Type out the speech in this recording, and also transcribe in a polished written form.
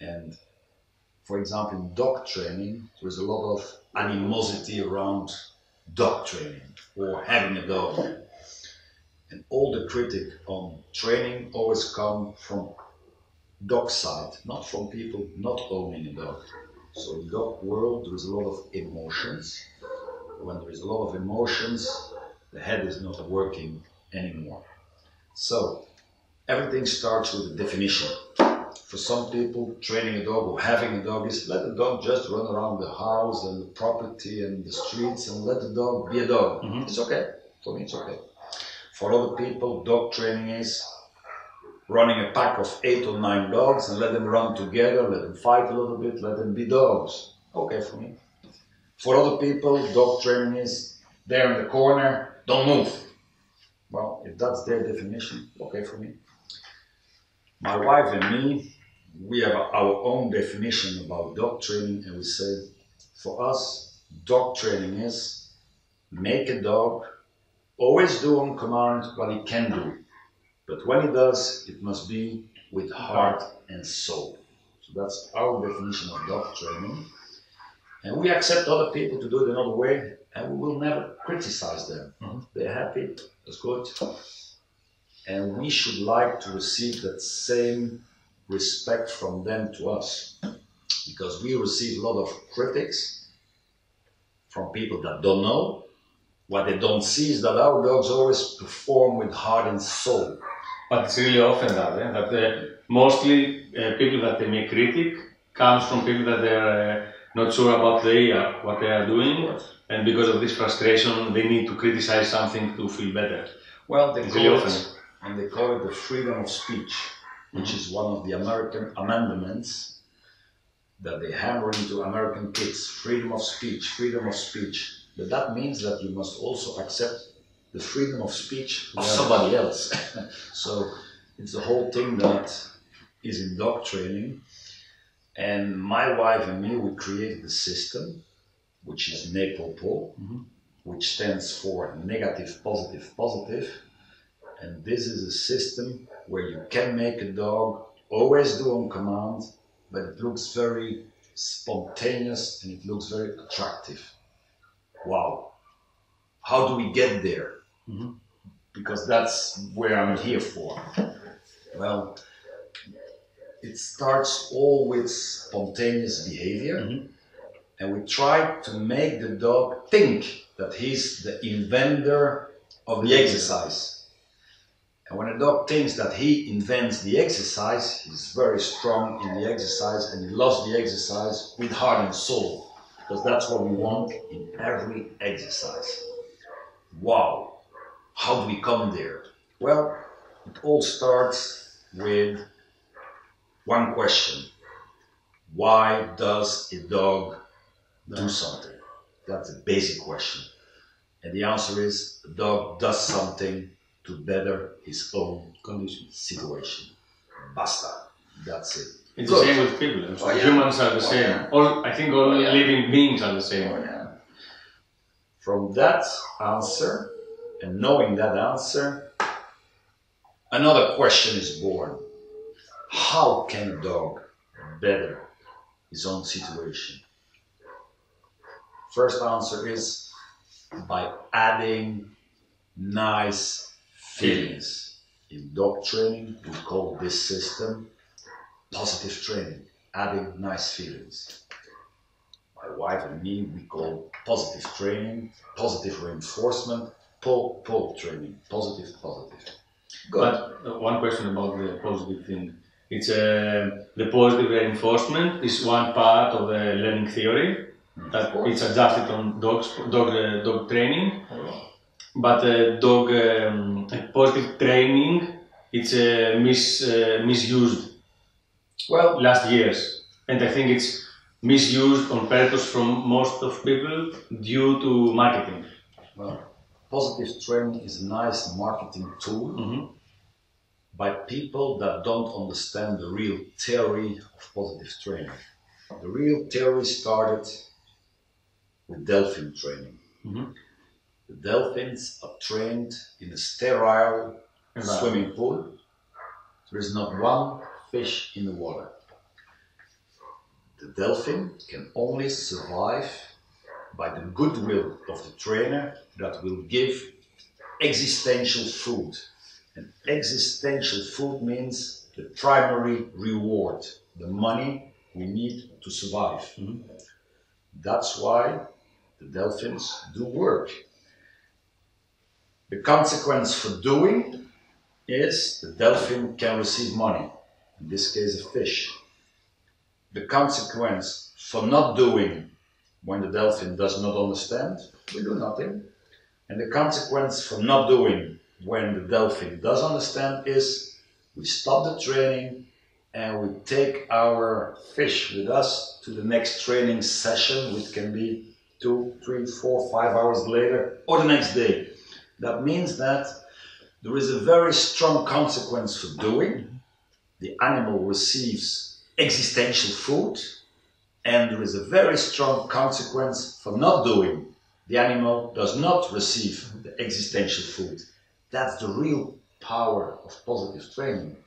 And for example, in dog training, there's a lot of animosity around dog training or having a dog. And all the critic on training always come from dog side, not from people not owning a dog. So in dog world, there is a lot of emotions. When there is a lot of emotions, the head is not working anymore. So everything starts with a definition. For some people, training a dog or having a dog is let the dog just run around the house and the property and the streets and let the dog be a dog. It's okay. For me, it's okay. For other people, dog training is running a pack of 8 or 9 dogs and let them run together, let them fight a little bit, let them be dogs. Okay for me. For other people, dog training is there in the corner, don't move. Well, if that's their definition, okay for me. My wife and me, we have our own definition about dog training, and we say, for us, dog training is make a dog always do on command what he can do. But when he does, it must be with heart and soul. So that's our definition of dog training. And we accept other people to do it another way, and we will never criticize them. They're happy, that's good. And we should like to receive that same respect from them to us. Because we receive a lot of critics from people that don't know. What they don't see is that our dogs always perform with heart and soul. But it's really often that, mostly people that they make critic comes from people that they're not sure about what they are doing, and because of this frustration, they need to criticize something to feel better. Well, they call it the freedom of speech, which is one of the American amendments that they hammer into American kids. Freedom of speech, freedom of speech. But that means that you must also accept the freedom of speech of somebody else. So it's the whole thing that is in dog training. And my wife and me, we created a system, which is NEPOPO, which stands for negative, positive, positive. And this is a system where you can make a dog always do on command, but it looks very spontaneous and it looks very attractive. Wow, how do we get there? Because that's where I'm here for. Well, it starts all with spontaneous behavior, and we try to make the dog think that he's the inventor of the exercise. And when a dog thinks that he invents the exercise, he's very strong in the exercise and he loves the exercise with heart and soul. Because that's what we want in every exercise. Wow, how do we come there? Well, it all starts with one question. Why does a dog do something? That's a basic question. And the answer is, the dog does something to better his own condition, situation. Basta. That's it. It's the same with people. Humans are the same. I think all living beings are the same. From that answer, and knowing that answer, another question is born. How can a dog better his own situation? First answer is by adding nice feelings. In dog training, we call this system positive training, adding nice feelings. My wife and me, we call positive training, positive reinforcement, pull training, positive. Good. But one question about the positive thing. It's the positive reinforcement is one part of the learning theory that it's adjusted on dog training. But positive training, it's misused. Well, last years, and I think it's misused on purpose from most of people due to marketing. Well, positive training is a nice marketing tool by people that don't understand the real theory of positive training. The real theory started with dolphin training. The dolphins are trained in a sterile swimming pool. There is not one fish in the water. The dolphin can only survive by the goodwill of the trainer that will give existential food. And existential food means the primary reward, the money we need to survive. Mm-hmm. That's why the dolphins do work. The consequence for doing is the dolphin can receive money, in this case a fish. The consequence for not doing, when the dolphin does not understand, we do nothing. And the consequence for not doing when the dolphin does understand is we stop the training and we take our fish with us to the next training session, which can be 2, 3, 4, 5 hours later or the next day. That means that there is a very strong consequence for doing. The animal receives existential food, and there is a very strong consequence for not doing. The animal does not receive the existential food. That's the real power of positive training.